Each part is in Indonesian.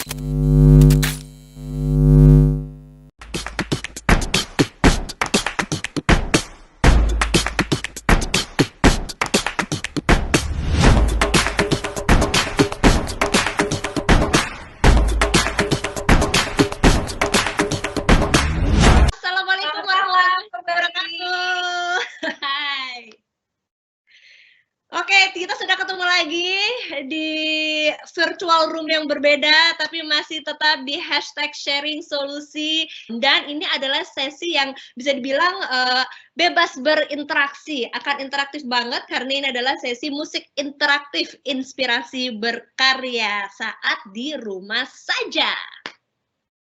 Assalamualaikum Selamat malam warahmatullahi kembali. wabarakatuh. Hai. Oke, kita sudah ketemu lagi di virtual room yang berbeda, tapi masih tetap di #sharing-solusi. Dan ini adalah sesi yang bisa dibilang bebas berinteraksi, akan interaktif banget karena ini adalah sesi musik interaktif, inspirasi berkarya saat di rumah saja.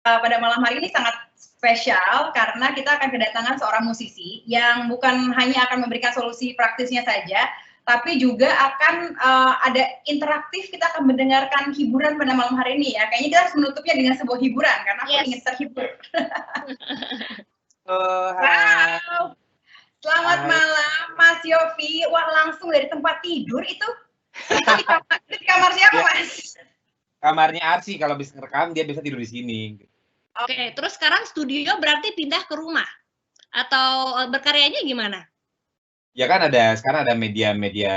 Pada malam hari ini sangat spesial karena kita akan kedatangan seorang musisi yang bukan hanya akan memberikan solusi praktisnya saja, tapi juga akan ada interaktif. Kita akan mendengarkan hiburan pada malam hari ini ya. Kayaknya kita harus menutupnya dengan sebuah hiburan karena aku ingin terhibur. Hai. Wow. Selamat malam Mas Yofi. Wah, langsung dari tempat tidur itu? Di kamar siapa, Mas? Kamarnya Arsy, kalau bisa ngerekam dia bisa tidur di sini. Oke, terus sekarang studio berarti pindah ke rumah atau berkaryanya gimana? Ya kan sekarang ada media-media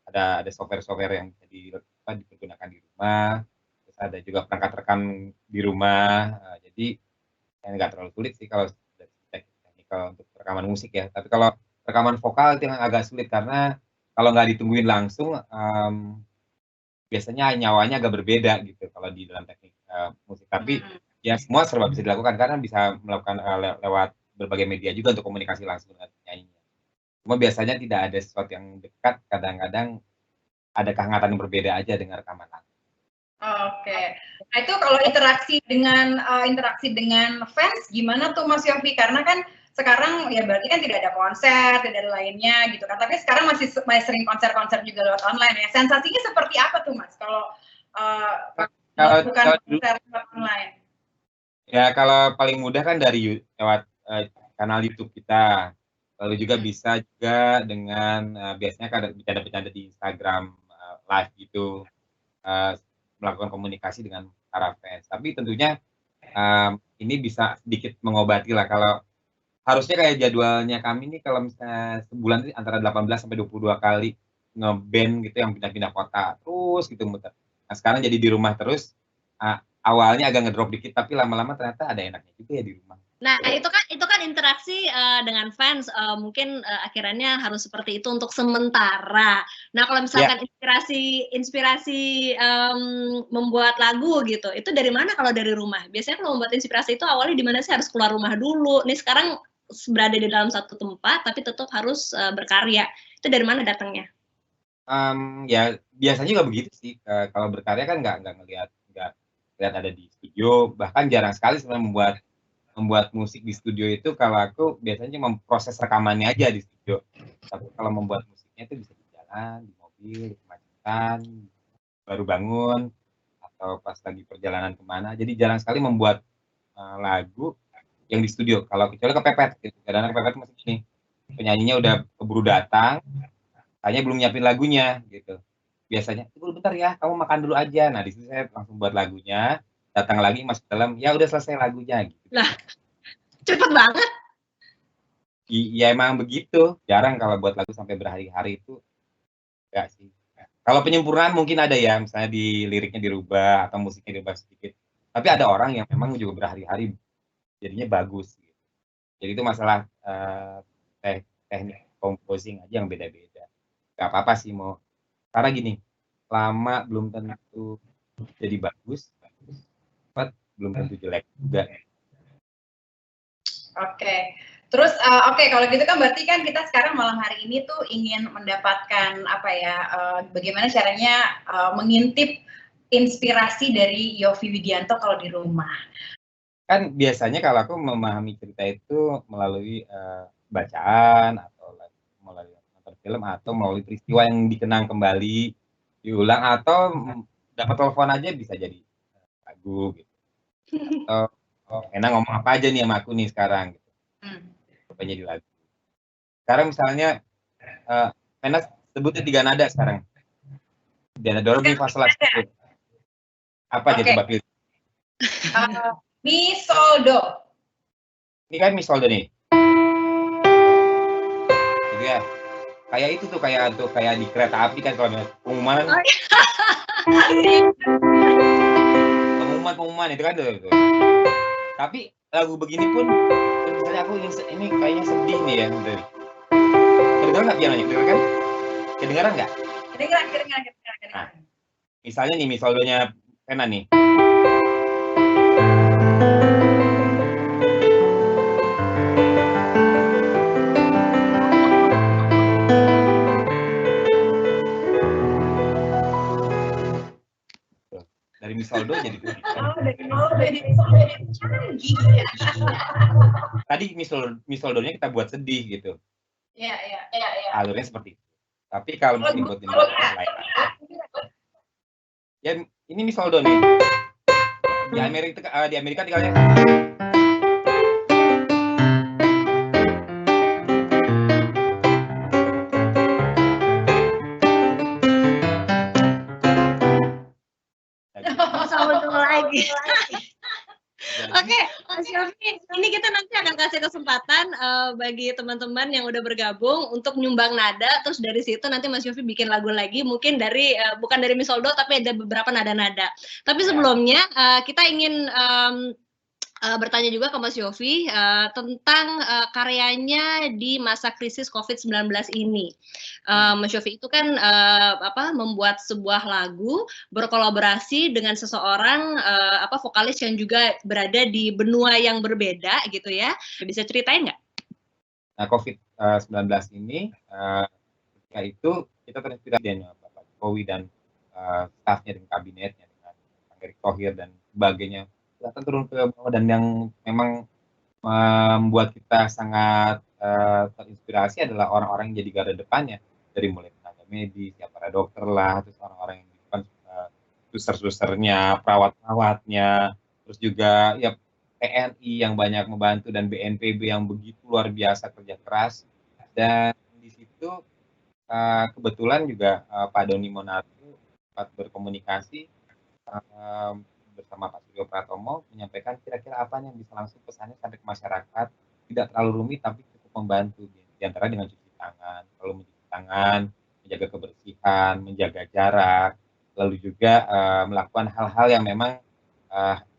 ada software-software yang bisa dipergunakan di rumah. Terus ada juga perangkat rekam di rumah. Jadi nggak terlalu sulit sih kalau dari teknikal untuk rekaman musik ya. Tapi kalau rekaman vokal itu yang agak sulit karena kalau nggak ditungguin langsung biasanya nyawanya agak berbeda gitu kalau di dalam teknik musik. Tapi ya semua serba bisa dilakukan karena bisa melakukan lewat berbagai media juga untuk komunikasi langsung dengan penyanyinya. Cuma biasanya tidak ada sesuatu yang dekat, kadang-kadang ada kehangatan yang berbeda aja dengan rekaman langsung. Oke. Nah itu kalau interaksi dengan fans gimana tuh Mas Yofi? Karena kan sekarang ya berarti kan tidak ada konser, tidak ada lainnya gitu kan. Tapi sekarang masih sering konser-konser juga lewat online ya. Sensasinya seperti apa tuh Mas kalau melakukan konser lewat online? Ya kalau paling mudah kan dari lewat kanal YouTube kita. Lalu juga bisa juga dengan biasanya kan ada bercanda-bercanda di Instagram live gitu, melakukan komunikasi dengan para fans. Tapi tentunya ini bisa sedikit mengobati lah. Kalau harusnya kayak jadwalnya kami nih kalau misalnya sebulan itu antara 18 sampai 22 kali ngeband gitu yang pindah-pindah kota terus gitu muter. Nah sekarang jadi di rumah terus, awalnya agak ngedrop dikit tapi lama-lama ternyata ada enaknya juga ya di rumah. Nah itu kan interaksi dengan fans mungkin akhirnya harus seperti itu untuk sementara. Nah kalau misalkan inspirasi membuat lagu gitu, itu dari mana kalau dari rumah? Biasanya kalau membuat inspirasi itu awalnya di mana sih, harus keluar rumah dulu. Nih sekarang berada di dalam satu tempat tapi tetap harus berkarya. Itu dari mana datangnya? Ya biasanya juga begitu sih. Kalau berkarya kan nggak ngelihat ada di studio. Bahkan jarang sekali sebenarnya membuat musik di studio itu. Kalau aku biasanya memproses rekamannya aja di studio. Tapi kalau membuat musiknya itu bisa di jalan, di mobil, di kemacetan, baru bangun, atau pas lagi perjalanan kemana. Jadi jarang sekali membuat lagu yang di studio. Kalau kecuali kepepet, gitu. Kadang-kadang kepepet masih gini. Penyanyinya udah keburu datang, hanya belum nyiapin lagunya gitu. Biasanya, tunggu bentar ya, kamu makan dulu aja. Nah, di situ saya langsung buat lagunya, datang lagi masuk dalam, ya udah selesai lagunya gitu. Lah, cepet banget. Ya emang begitu. Jarang kalau buat lagu sampai berhari-hari itu enggak sih. Kalau penyempurnaan mungkin ada ya, misalnya di liriknya dirubah atau musiknya dirubah sedikit. Tapi ada orang yang memang juga berhari-hari jadinya bagus gitu. Jadi itu masalah teknik composing aja yang beda-beda. Gak apa-apa sih mau. Karena gini, lama belum tentu jadi bagus, cepat belum tentu jelek juga. Oke. Terus kalau gitu kan berarti kan kita sekarang malam hari ini tuh ingin mendapatkan bagaimana caranya mengintip inspirasi dari Yofi Widianto kalau di rumah. Kan biasanya kalau aku memahami cerita itu melalui bacaan atau melalui nonton film atau melalui peristiwa yang dikenang kembali, diulang atau dapat telepon aja bisa jadi lagu gitu. Atau enak ngomong apa aja nih sama aku nih sekarang gitu. Rupanya di lagu. Sekarang misalnya Enak sebutnya 3 nada sekarang. Dan ada do re mi fa sol la si do. Apa dia coba pilih? Mi sol do. Ini kan mi sol do nih. Gitu ya. Kayak itu tuh kayak di kereta api kan kalau ada pengumuman. Pengumuman itu kan tuh. Tapi lagu begini pun misalnya aku ini kayaknya sedih nih ya. Kedengeran nggak pianonya? Kedengeran kan? Kedengeran nggak? Kedengeran. Nah, misalnya nih mi sol do-nya Pena nih. Dari mi sol do jadi tuh. Dari mi sol do jadi canggih ya. Tadi mi sol do-nya kita buat sedih gitu. Iya. Alurnya seperti itu. Tapi kalau mungkin buat lain. Ya ini mi sol do nih. Di Amerika tinggalnya. Lagi. Oke, Mas Yofi, ini kita nanti akan kasih kesempatan bagi teman-teman yang udah bergabung untuk nyumbang nada, terus dari situ nanti Mas Yofi bikin lagu lagi, mungkin dari bukan dari mi sol do, tapi ada beberapa nada-nada. Tapi sebelumnya kita ingin bertanya juga ke Mas Yofi tentang karyanya di masa krisis COVID-19 ini. Mas Yofi itu kan membuat sebuah lagu berkolaborasi dengan seseorang vokalis yang juga berada di benua yang berbeda gitu ya. Bisa ceritain nggak? Nah, COVID-19 ini ketika itu kita terinspirasi dengan Bapak Jokowi dan stafnya dan kabinetnya dengan Erick Thohir dan sebagainya. Datang turun ke bawah dan yang memang membuat kita sangat terinspirasi adalah orang-orang yang jadi garda depannya, dari mulai tenaga medis, ya para dokter lah, terus orang-orang yang di depan suster-susternya, perawat-perawatnya, terus juga ya TNI yang banyak membantu dan BNPB yang begitu luar biasa kerja keras. Dan di situ kebetulan juga Pak Doni Monardo sempat berkomunikasi bersama Pak Suryo Pratomo, menyampaikan kira-kira apa yang bisa langsung pesannya sampai ke masyarakat, tidak terlalu rumit tapi cukup membantu, di antara dengan cuci tangan, lalu mencuci tangan, menjaga kebersihan, menjaga jarak, lalu juga melakukan hal-hal yang memang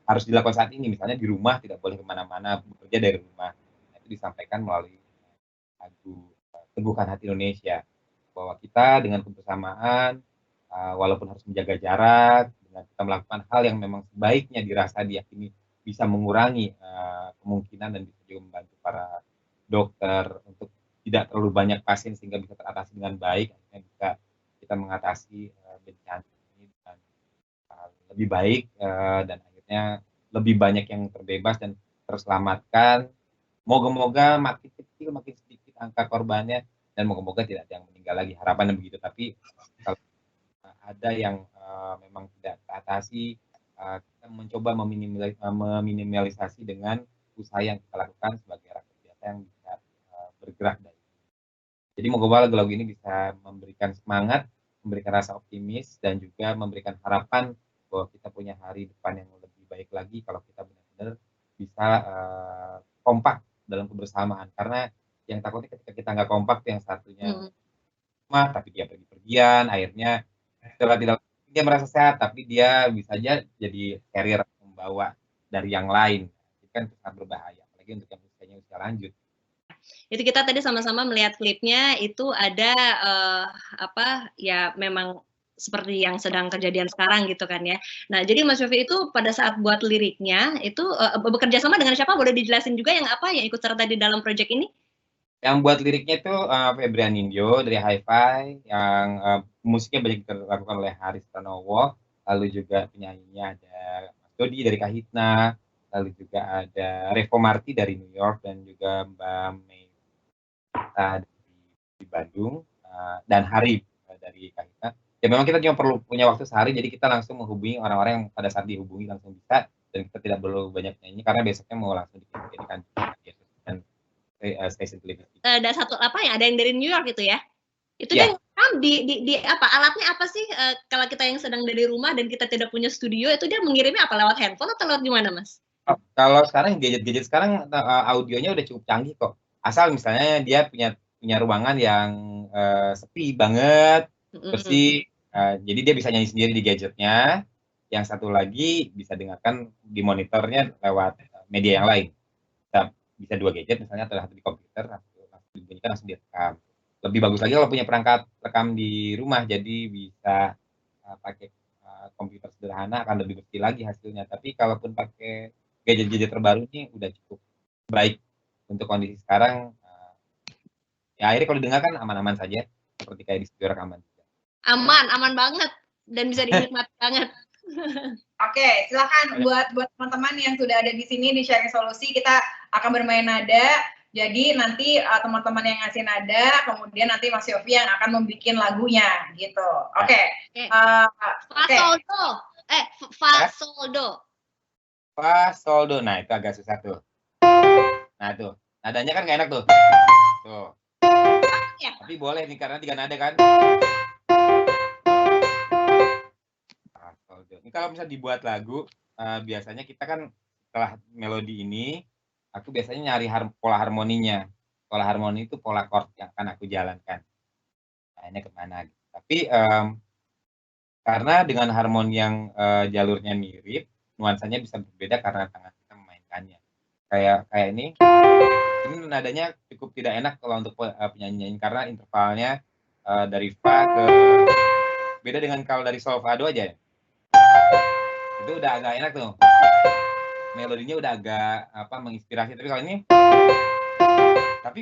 harus dilakukan saat ini, misalnya di rumah tidak boleh kemana-mana, bekerja dari rumah. Itu disampaikan melalui lagu Teguhkan Hati Indonesia, bahwa kita dengan kebersamaan, walaupun harus menjaga jarak, kita melakukan hal yang memang sebaiknya dirasa diyakini bisa mengurangi kemungkinan dan bisa juga membantu para dokter untuk tidak terlalu banyak pasien sehingga bisa teratasi dengan baik, akhirnya bisa kita mengatasi bencana ini dengan lebih baik dan akhirnya lebih banyak yang terbebas dan terselamatkan. Moga-moga makin kecil makin sedikit angka korbannya dan moga-moga tidak ada yang meninggal lagi, harapannya begitu. Tapi kalau ada yang memang tidak teratasi, kita mencoba meminimalisasi dengan usaha yang kita lakukan sebagai rakyat biasa yang bisa bergerak dari. Jadi moga-moga lagu-lagu ini bisa memberikan semangat, memberikan rasa optimis, dan juga memberikan harapan bahwa kita punya hari depan yang lebih baik lagi kalau kita benar-benar bisa kompak dalam kebersamaan. Karena yang takutnya ketika kita nggak kompak, yang satunya tapi dia pergi-pergian, akhirnya setelah tidak dia merasa sehat, tapi dia bisa aja jadi carrier membawa dari yang lain. Itu kan sangat berbahaya, apalagi untuk yang usianya usia lanjut. Itu kita tadi sama-sama melihat klipnya, itu ada memang seperti yang sedang kejadian sekarang gitu kan ya. Nah, jadi Mas Yofi itu pada saat buat liriknya itu bekerja sama dengan siapa? Boleh dijelasin juga yang ikut serta di dalam proyek ini? Yang buat liriknya itu Febrian Nindyo dari Hi-Fi, yang musiknya banyak dilakukan oleh Haris Pranowo, lalu juga penyanyinya ada Mas Dodi dari Kahitna, lalu juga ada Revo Marti dari New York, dan juga Mbak Mei di Bandung, dan Hari dari Kahitna. Ya memang kita cuma perlu punya waktu sehari, jadi kita langsung menghubungi orang-orang yang pada saat dihubungi langsung bisa, dan kita tidak perlu banyak nyanyi karena besoknya mau langsung dijadikan stasiun televisi. Ada satu ada yang dari New York gitu ya? Itu dia ngerekam di apa? Alatnya apa sih? Kalau kita yang sedang dari rumah dan kita tidak punya studio, itu dia mengirimnya apa? Lewat handphone atau lewat gimana, Mas? Kalau sekarang gadget-gadget sekarang audionya udah cukup canggih kok. Asal misalnya dia punya ruangan yang sepi banget, bersih. Jadi dia bisa nyanyi sendiri di gadgetnya. Yang satu lagi bisa dengarkan di monitornya lewat media yang lain. Bisa 2 gadget misalnya, atau satu di komputer, langsung dibunyikan, langsung direkam. Lebih bagus lagi kalau punya perangkat rekam di rumah, jadi bisa pakai komputer sederhana, akan lebih bersih lagi hasilnya. Tapi kalaupun pakai gadget-gadget terbaru ini udah cukup baik untuk kondisi sekarang. Ya akhirnya kalau didengar kan aman-aman saja, seperti kayak di studio rekaman. Aman banget dan bisa dinikmati banget. Oke, silakan buat teman-teman yang sudah ada di sini di Sharing Solusi, kita akan bermain nada. Jadi nanti teman-teman yang ngasih nada, kemudian nanti Mas Yofi yang akan membuat lagunya, gitu. Oke. Fa soldo. Fa soldo. Nah itu agak susah tuh. Nah tuh, nadanya kan nggak enak tuh. Tuh. Ya. Tapi boleh nih karena 3 nada kan. Ini kalau misalnya dibuat lagu, biasanya kita kan setelah melodi ini, aku biasanya nyari pola harmoninya. Pola harmoni itu pola chord yang akan aku jalankan. Nah, ini kemana? Gitu. Tapi karena dengan harmoni yang jalurnya mirip, nuansanya bisa berbeda karena tangan kita memainkannya. Kayak ini nadanya cukup tidak enak kalau untuk penyanyi karena intervalnya dari fa ke beda dengan kalau dari sol fa do aja. Itu udah agak enak tuh. Melodinya udah agak menginspirasi. Tapi kalau ini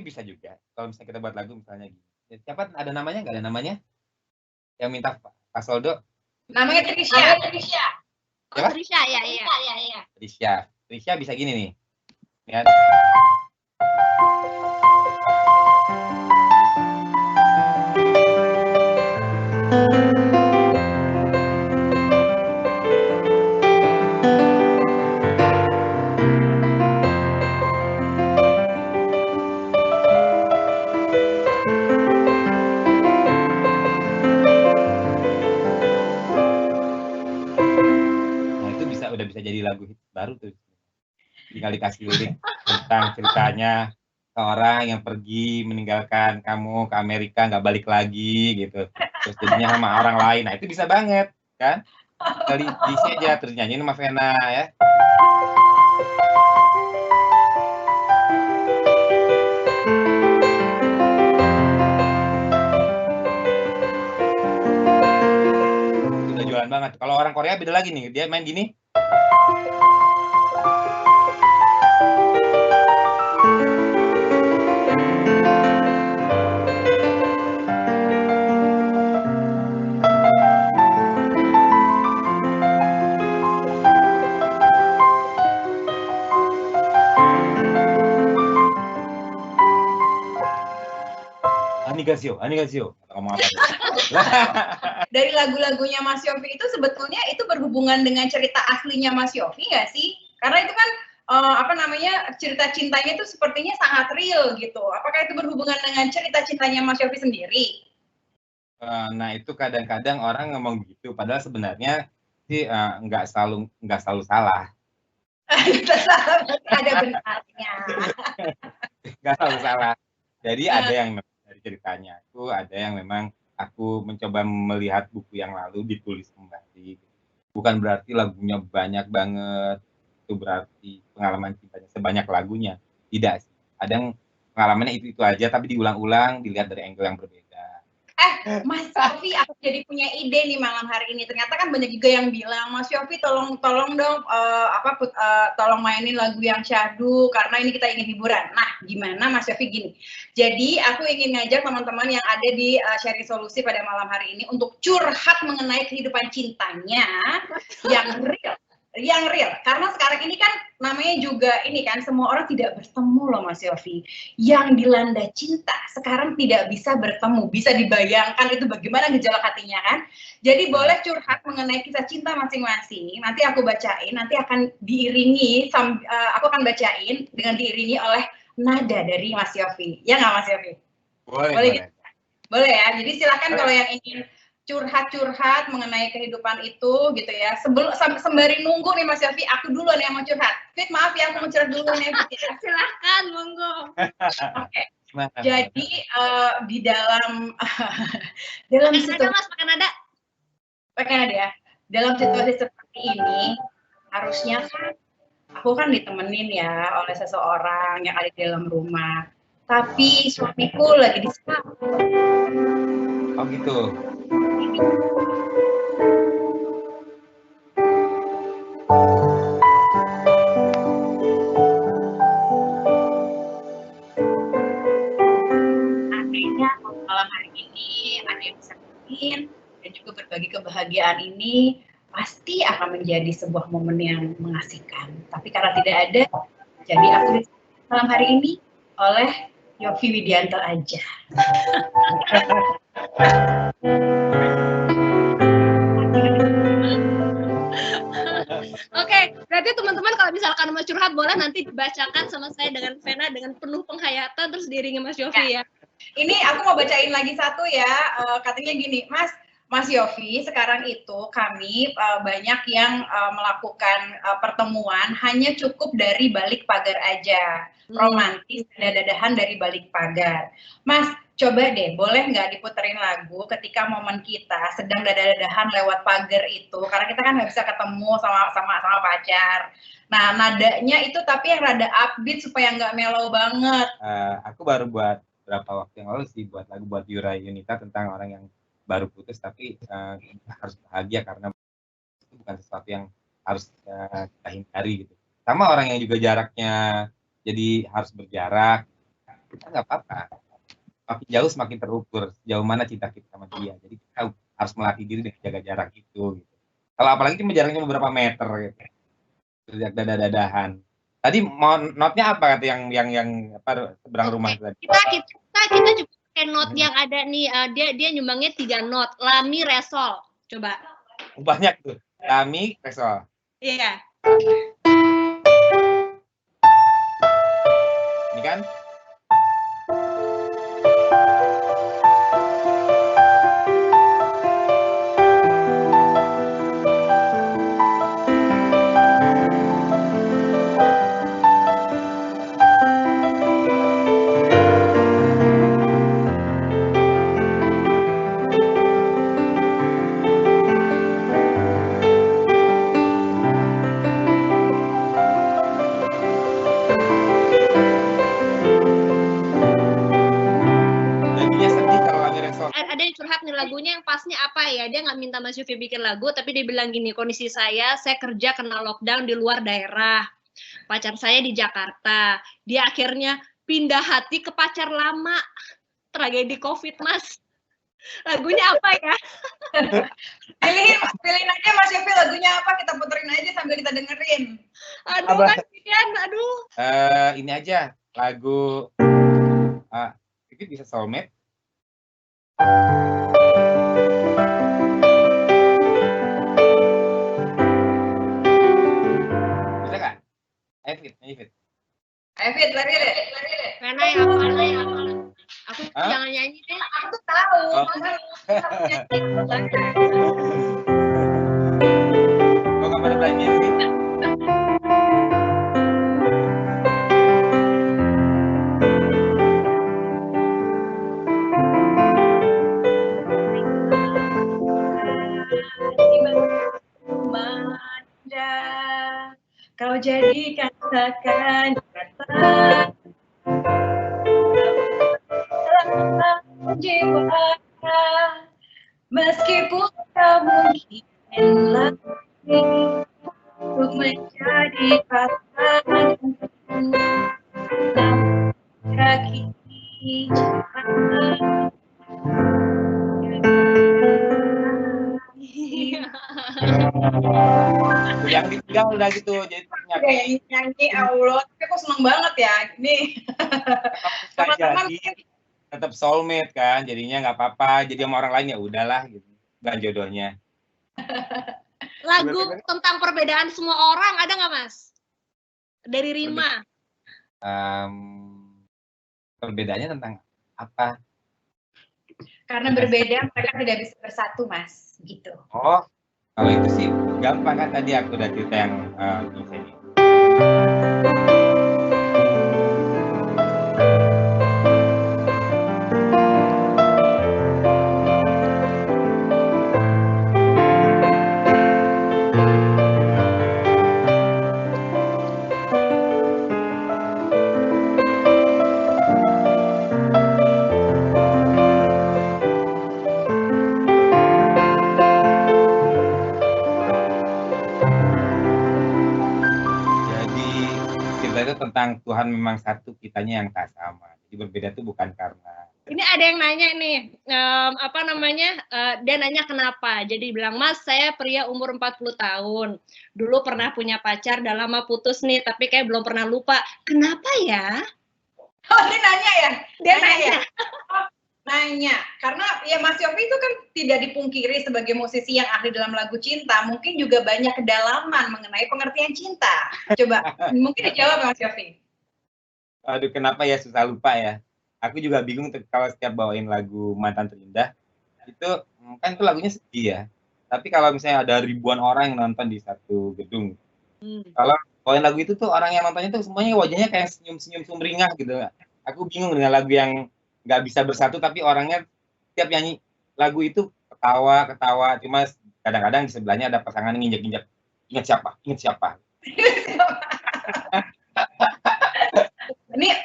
bisa juga. Kalau misalnya kita buat lagu misalnya gini. Siapa ada namanya? Nggak ada namanya? Yang minta Pak Soldo? Namanya Trisha. Oh, Trisha, ya. Trisha bisa gini nih. Lihat. Udah bisa jadi lagu hit baru tuh. Tinggal dikasih lirik tentang ceritanya seorang yang pergi meninggalkan kamu ke Amerika, nggak balik lagi gitu. Terus jadinya sama orang lain. Nah itu bisa banget kan? Kali diisi aja terus nyanyiin sama Vena ya. Udah jualan banget. Kalau orang Korea beda lagi nih, dia main gini. Anigasio. Ngomong apa? Dari lagu-lagunya Mas Yofi itu sebetulnya itu berhubungan dengan cerita aslinya Mas Yofi nggak sih? Karena itu kan cerita cintanya itu sepertinya sangat real gitu. Apakah itu berhubungan dengan cerita cintanya Mas Yofi sendiri? Nah itu kadang-kadang orang ngomong gitu, padahal sebenarnya sih nggak selalu salah. Ada benarnya. Nggak selalu salah. Jadi ada yang dari ceritanya itu, ada yang memang aku mencoba melihat buku yang lalu ditulis kembali. Bukan berarti lagunya banyak banget, itu berarti pengalaman cintanya sebanyak lagunya. Tidak sih. Kadang pengalamannya itu aja, tapi diulang-ulang, dilihat dari angle yang berbeda. Mas Yofi, aku jadi punya ide nih malam hari ini. Ternyata kan banyak juga yang bilang, Mas Yofi tolong dong, tolong mainin lagu yang syahdu karena ini kita ingin hiburan. Nah, gimana Mas Yofi gini? Jadi aku ingin ngajak teman-teman yang ada di Sharing Solusi pada malam hari ini untuk curhat mengenai kehidupan cintanya yang real. Karena sekarang ini kan namanya juga ini kan semua orang tidak bertemu loh Mas Yofi. Yang dilanda cinta sekarang tidak bisa bertemu. Bisa dibayangkan itu bagaimana gejolak hatinya kan. Jadi boleh curhat mengenai kisah cinta masing-masing. Nanti aku bacain, nanti akan diiringi, aku akan bacain dengan diiringi oleh nada dari Mas Yofi. Ya nggak Mas Yofi? Boleh. Boleh ya. Jadi silakan kalau yang ingin curhat-curhat mengenai kehidupan itu gitu ya. Sembari nunggu nih Mas Yofi, aku duluan yang mau curhat. Fit, maaf ya aku mau curhat dulu nih Fit ya. Silahkan, monggo. Oke. Jadi di dalam dalam pakai nada. Pakai nada ya. Dalam situasi seperti ini harusnya kan aku kan ditemenin ya oleh seseorang yang ada di dalam rumah. Tapi suamiku lagi di spa. Oh gitu. Akhirnya malam hari ini ada yang bisa nemenin dan juga berbagi kebahagiaan ini pasti akan menjadi sebuah momen yang mengasihkan. Tapi karena tidak ada, jadi aku di malam hari ini oleh Yofi Widianto aja. Oke, berarti teman-teman kalau misalkan mau curhat boleh nanti dibacakan sama saya dengan Vena dengan penuh penghayatan terus diiringi Mas Yofi ya. Ini aku mau bacain lagi satu ya, katanya gini, Mas Yofi, sekarang itu kami banyak yang melakukan pertemuan hanya cukup dari balik pagar aja, romantis dadahan dari balik pagar. Mas, coba deh, boleh nggak diputerin lagu ketika momen kita sedang dadahan lewat pagar itu, karena kita kan nggak bisa ketemu sama pacar. Nah, nadanya itu tapi yang rada upbeat supaya nggak mellow banget. Aku baru buat beberapa waktu yang lalu sih buat lagu buat Yura Yunita tentang orang yang baru putus tapi harus bahagia karena itu bukan sesuatu yang harus kita hindari gitu. Sama orang yang juga jaraknya jadi harus berjarak, kita nggak apa-apa. Makin jauh semakin terukur sejauh mana cinta kita sama dia. Jadi kita harus melatih diri dengan jaga jarak itu. Gitu. Kalau apalagi cuma jaraknya beberapa meter gitu. Dadahan. Tadi mau notnya apa kata yang apa seberang rumah tadi? Kita juga pakai not yang ada nih, dia nyumbangnya 3 not, lami resol. Coba. Banyak tuh. Lami resol. Iya. Ini kan? Lagunya yang pasnya apa ya, dia nggak minta Mas Yofi bikin lagu tapi dia bilang gini, kondisi saya kerja kena lockdown di luar daerah, pacar saya di Jakarta, dia akhirnya pindah hati ke pacar lama, tragedi COVID Mas. Lagunya apa ya? Pilihin aja Mas Yofi lagunya apa, kita puterin aja sambil kita dengerin. Aduh kasihan, aduh. Ini aja lagu itu bisa Soulmate. Bisa kan? Ayo Fit. Lari deh. Vena yang apa? Aku jangan nyanyi deh. Aku tahu. Kok nggak pada belanja sih? Kau jadikan seakan kata dalam jiwa, meskipun kau mungkin lagi untuk menjadi pasangan kaki Yang ditinggal udah gitu, jadi nyanyi Allah, tapi aku seneng banget ya ini. Teman-teman tetap soulmate kan, jadinya nggak apa-apa, jadi sama orang lain ya udahlah gitu, bukan jodohnya. Lagu tentang perbedaan semua orang ada nggak Mas? Dari Rima. Perbedaannya tentang apa? Karena berbeda mereka tidak bisa bersatu, Mas, gitu. Oh, kalau itu sih gampang kan, tadi aku udah cerita yang ini. Itu tentang Tuhan memang satu, kitanya yang tak sama. Jadi berbeda itu bukan karena. Ini ada yang nanya nih, dia nanya kenapa. Jadi bilang, Mas, saya pria umur 40 tahun. Dulu pernah punya pacar, udah lama putus nih, tapi kayak belum pernah lupa. Kenapa ya? Oh, dia nanya ya? Dia nanya. Ya? Oh, nanya. Karena ya Mas Yofi itu kan tidak dipungkiri sebagai musisi yang ahli dalam lagu cinta, mungkin juga banyak kedalaman mengenai pengertian cinta. Coba, mungkin dijawab Mas Yofi. Aduh, kenapa ya susah lupa ya? Aku juga bingung kalau setiap bawain lagu Mantan Terindah, itu kan itu lagunya sedih ya. Tapi kalau misalnya ada ribuan orang yang nonton di satu gedung, kalau bawain lagu itu tuh orang yang nontonnya tuh semuanya wajahnya kayak senyum-senyum sumringah gitu. Aku bingung dengan lagu yang nggak bisa bersatu, tapi orangnya tiap nyanyi lagu itu ketawa, cuma kadang-kadang di sebelahnya ada pasangan nginjek-injek, ingat siapa.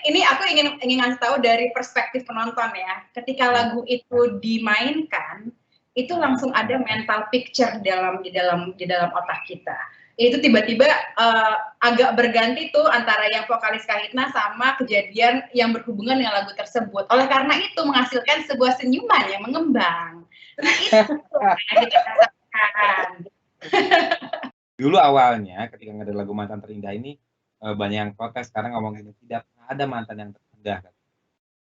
Ini aku ingin ngasih tahu dari perspektif penonton ya. Ketika lagu itu dimainkan, itu langsung ada mental picture di dalam otak kita. Itu tiba-tiba agak berganti tuh antara yang vokalis Kahitna sama kejadian yang berhubungan dengan lagu tersebut. Oleh karena itu menghasilkan sebuah senyuman yang mengembang. Nah, itu yang kita rasakan. Dulu awalnya ketika ada lagu Mantan Terindah ini, banyak yang protes sekarang ngomongin tidak ada mantan yang terindah.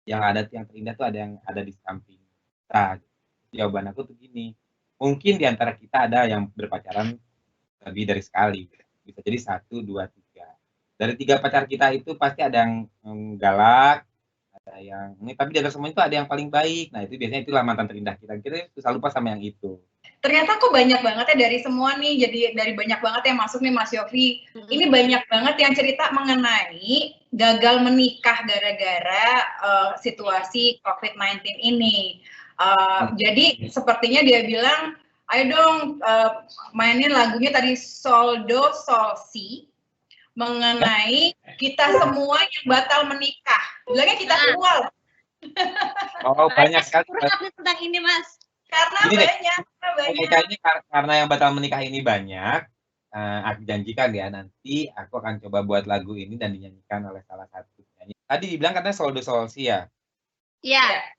Yang ada yang terindah tuh ada yang ada di samping kita. Jawaban aku tuh gini, mungkin di antara kita ada yang berpacaran lebih dari sekali. Bisa jadi 1, 2, 3. Dari 3 pacar kita itu pasti ada yang galak, ada yang ini, tapi di antara semua itu ada yang paling baik. Nah, itu biasanya itulah mantan terindah kita. Kita susah lupa sama yang itu. Ternyata kok banyak banget ya dari semua nih, jadi dari banyak banget yang masuk nih Mas Yofi. Ini banyak banget yang cerita mengenai gagal menikah gara-gara situasi COVID-19 ini. Jadi sepertinya dia bilang, ayo dong mainin lagunya tadi Sol Do Sol Si mengenai kita semua yang batal menikah. Bilangnya kita semua loh. Oh, banyak sekali. Tentang ini Mas. Karena banyak. Karena yang batal menikah ini banyak, aku janjikan ya nanti aku akan coba buat lagu ini dan dinyanyikan oleh salah satu penyanyi. Tadi dibilang katanya Sol Do Sol Si ya? Iya.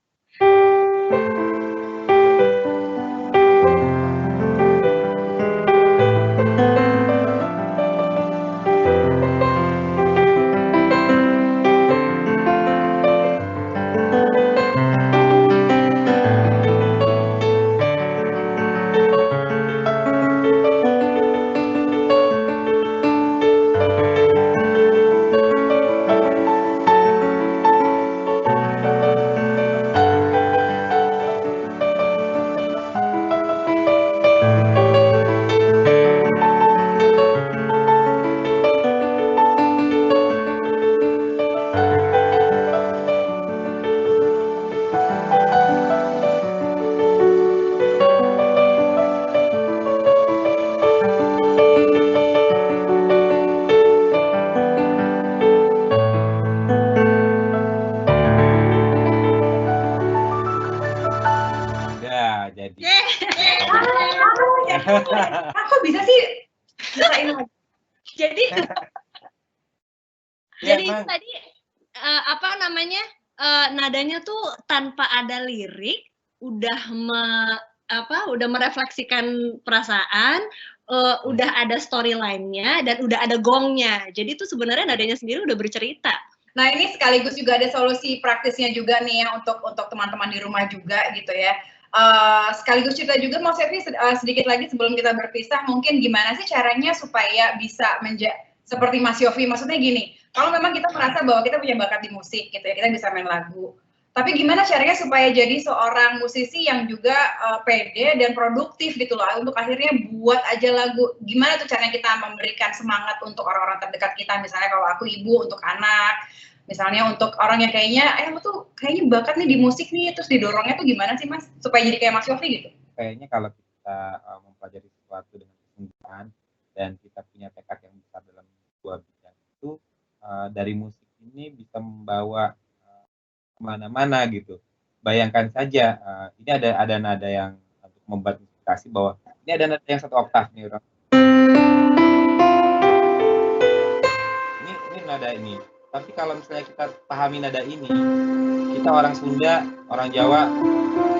Aku bisa sih jadi tadi nadanya tuh tanpa ada lirik udah merefleksikan perasaan, udah ada storyline-nya dan udah ada gongnya. Jadi itu sebenarnya nadanya sendiri udah bercerita. Nah, ini sekaligus juga ada solusi praktisnya juga nih ya untuk teman-teman di rumah juga gitu ya. Sekaligus cerita juga Mas Yofi sedikit lagi sebelum kita berpisah, mungkin gimana sih caranya supaya bisa seperti Mas Yofi, maksudnya gini, kalau memang kita merasa bahwa kita punya bakat di musik gitu ya, kita bisa main lagu, Tapi gimana caranya supaya jadi seorang musisi yang juga pede dan produktif gitu loh, untuk akhirnya buat aja lagu. Gimana tuh caranya kita memberikan semangat untuk orang-orang terdekat kita, misalnya kalau aku ibu untuk anak, misalnya untuk orang yang kayaknya, lu tuh kayaknya bakat nih di musik nih, terus didorongnya tuh gimana sih Mas, supaya jadi kayak Mas Yofi gitu? Kayaknya kalau kita mempelajari sesuatu dengan kesungguhan dan kita punya tekad yang besar dalam sebuah bidang itu, dari musik ini bisa membawa kemana-mana gitu. Bayangkan saja, ini ada nada yang untuk membuat inspirasi bahwa ini ada nada yang 1 oktav nih orang. Ini nada ini. Tapi kalau misalnya kita pahami nada ini, kita orang Sunda, orang Jawa,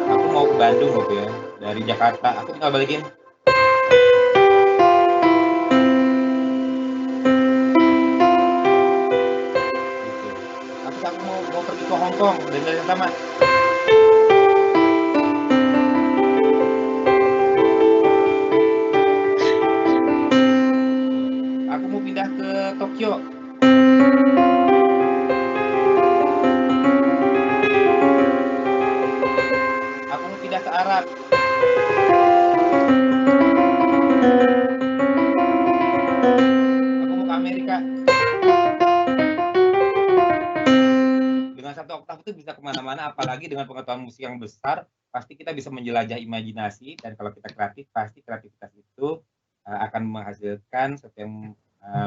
aku mau ke Bandung gitu ya, dari Jakarta, aku tinggal balikin. Aku mau pergi ke Hong Kong dan yang sama. Aku mau pindah ke Tokyo. Aku mau pindah ke Arab. Aku mau ke Amerika. Dengan 1 oktav itu bisa kemana-mana, apalagi dengan pengetahuan musik yang besar, pasti kita bisa menjelajah imajinasi, dan kalau kita kreatif, pasti kreativitas itu akan menghasilkan sesuatu yang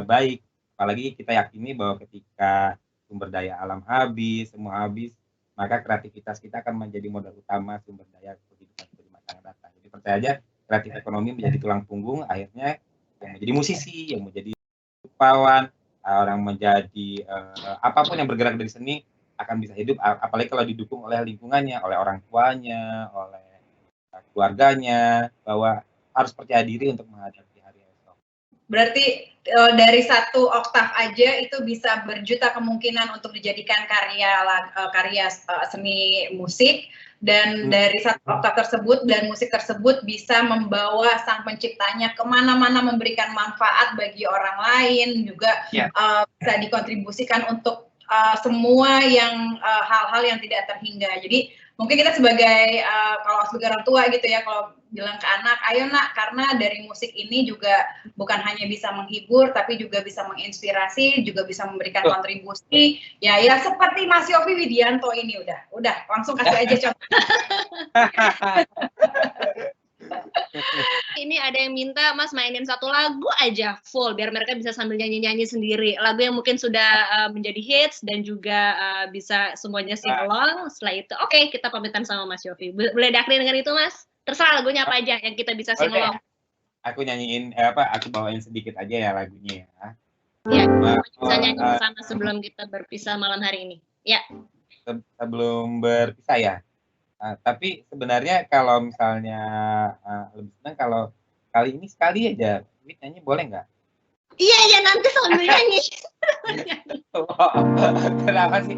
baik. Apalagi kita yakini bahwa ketika sumber daya alam habis, semua habis, maka kreativitas kita akan menjadi modal utama sumber daya kehidupan di masa yang datang. Jadi percaya aja, kreatif ekonomi menjadi tulang punggung, akhirnya yang menjadi musisi, yang menjadi rupawan, orang menjadi apapun yang bergerak dari seni akan bisa hidup, apalagi kalau didukung oleh lingkungannya, oleh orang tuanya, oleh keluarganya, bahwa harus percaya diri untuk menghadapi hari esok. Berarti dari 1 oktav aja itu bisa berjuta kemungkinan untuk dijadikan karya seni musik, dan dari 1 oktav tersebut dan musik tersebut bisa membawa sang penciptanya kemana-mana, memberikan manfaat bagi orang lain, juga bisa dikontribusikan untuk semua yang hal-hal yang tidak terhingga. Jadi mungkin kita sebagai kalau sebagai orang tua gitu ya, kalau bilang ke anak, ayo nak, karena dari musik ini juga bukan hanya bisa menghibur, tapi juga bisa menginspirasi, juga bisa memberikan kontribusi. Ya seperti Mas Yofi Widianto ini udah langsung kasih aja contoh. Ini ada yang minta Mas mainin 1 lagu aja full biar mereka bisa sambil nyanyi-nyanyi sendiri. Lagu yang mungkin sudah menjadi hits dan juga bisa semuanya sing along. Setelah itu oke, kita pamitan sama Mas Yofi. Boleh diakhiri dengan itu Mas? Terserah lagunya apa aja yang kita bisa sing along. Aku nyanyiin aku bawain sedikit aja ya lagunya ya. Ya, bisa nyanyi bersama sebelum kita berpisah malam hari ini. Ya. Sebelum berpisah ya. Tapi sebenarnya kalau misalnya lebih senang kalau kali ini sekali aja nyanyi, boleh nggak? Iya nanti sambil nyanyi. Kenapa sih?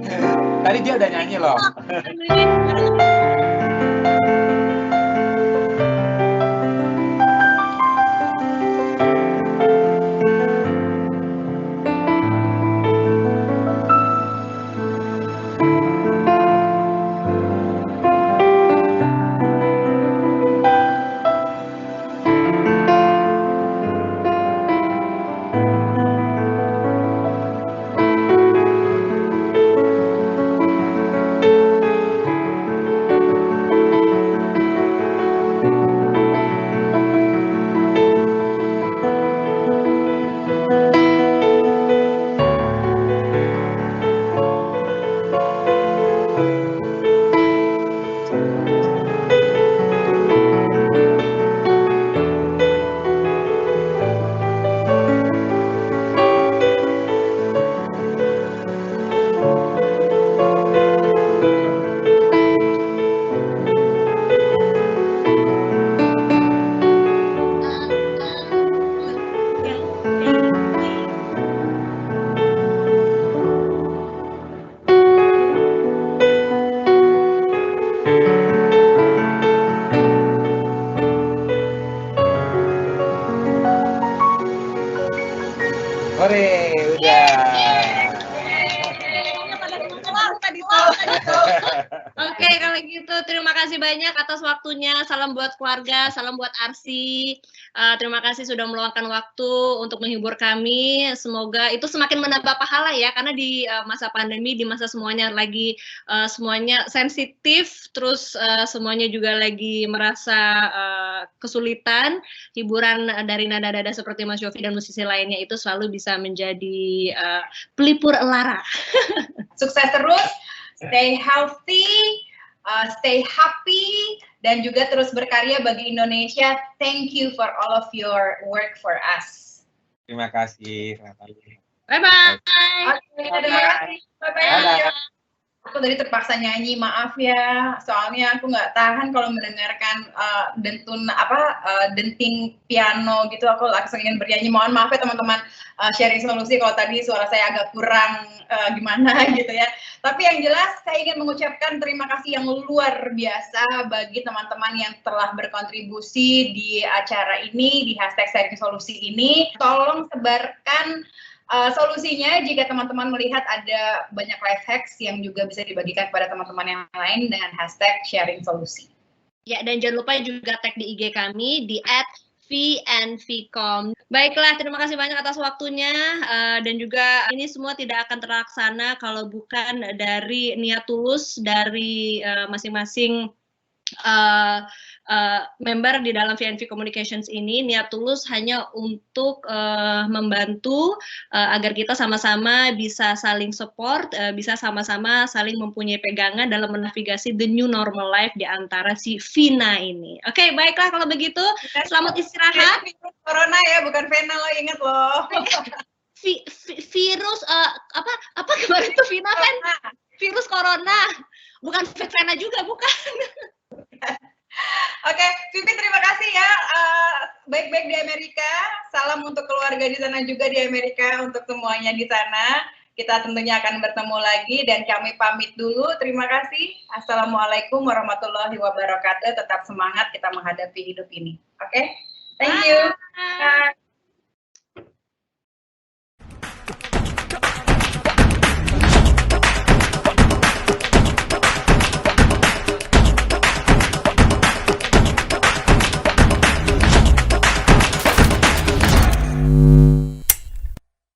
Tadi dia udah nyanyi loh. Hore, udah. Tadi tuh. Oke, kalau gitu terima kasih banyak atas waktunya. Salam buat keluarga, salam buat Arsi. Terima kasih sudah meluangkan waktu untuk menghibur kami. Semoga itu semakin menambah pahala ya, karena di masa pandemi, di masa semuanya lagi semuanya sensitif, terus semuanya juga lagi merasa kesulitan. Hiburan dari nada-nada seperti Mas Yofi dan musisi lainnya itu selalu bisa menjadi pelipur lara. Sukses terus. Stay healthy, stay happy, dan juga terus berkarya bagi Indonesia. Thank you for all of your work for us. Terima kasih. Selamat pagi. Bye-bye. Oke, terima kasih. Bye-bye. Aku tadi terpaksa nyanyi, maaf ya. Soalnya aku nggak tahan kalau mendengarkan denting piano gitu. Aku langsung ingin bernyanyi. Mohon maaf ya teman-teman, sharing solusi kalau tadi suara saya agak kurang gimana gitu ya. Tapi yang jelas saya ingin mengucapkan terima kasih yang luar biasa bagi teman-teman yang telah berkontribusi di acara ini, di hashtag sharing solusi ini. Tolong sebarkan solusinya jika teman-teman melihat ada banyak life hacks yang juga bisa dibagikan kepada teman-teman yang lain dengan hashtag sharing solusi. Ya, dan jangan lupa juga tag di IG kami di @v&vcom. Baiklah, terima kasih banyak atas waktunya, dan juga ini semua tidak akan terlaksana kalau bukan dari niat tulus dari masing-masing member di dalam V&V Communications ini. Niat tulus hanya untuk membantu agar kita sama-sama bisa saling support, bisa sama-sama saling mempunyai pegangan dalam menavigasi the new normal life di antara si Vina ini. Oke, baiklah kalau begitu. Selamat istirahat. Virus corona ya, bukan Vena lo, inget loh. Virus apa kemarin tuh Vina kan? Virus corona. Bukan Vena juga, bukan. Oke, Vivi terima kasih ya. Baik-baik di Amerika. Salam untuk keluarga di sana juga di Amerika, untuk semuanya di sana. Kita tentunya akan bertemu lagi dan kami pamit dulu. Terima kasih. Assalamualaikum warahmatullahi wabarakatuh. Tetap semangat kita menghadapi hidup ini. Oke? Thank you. Bye.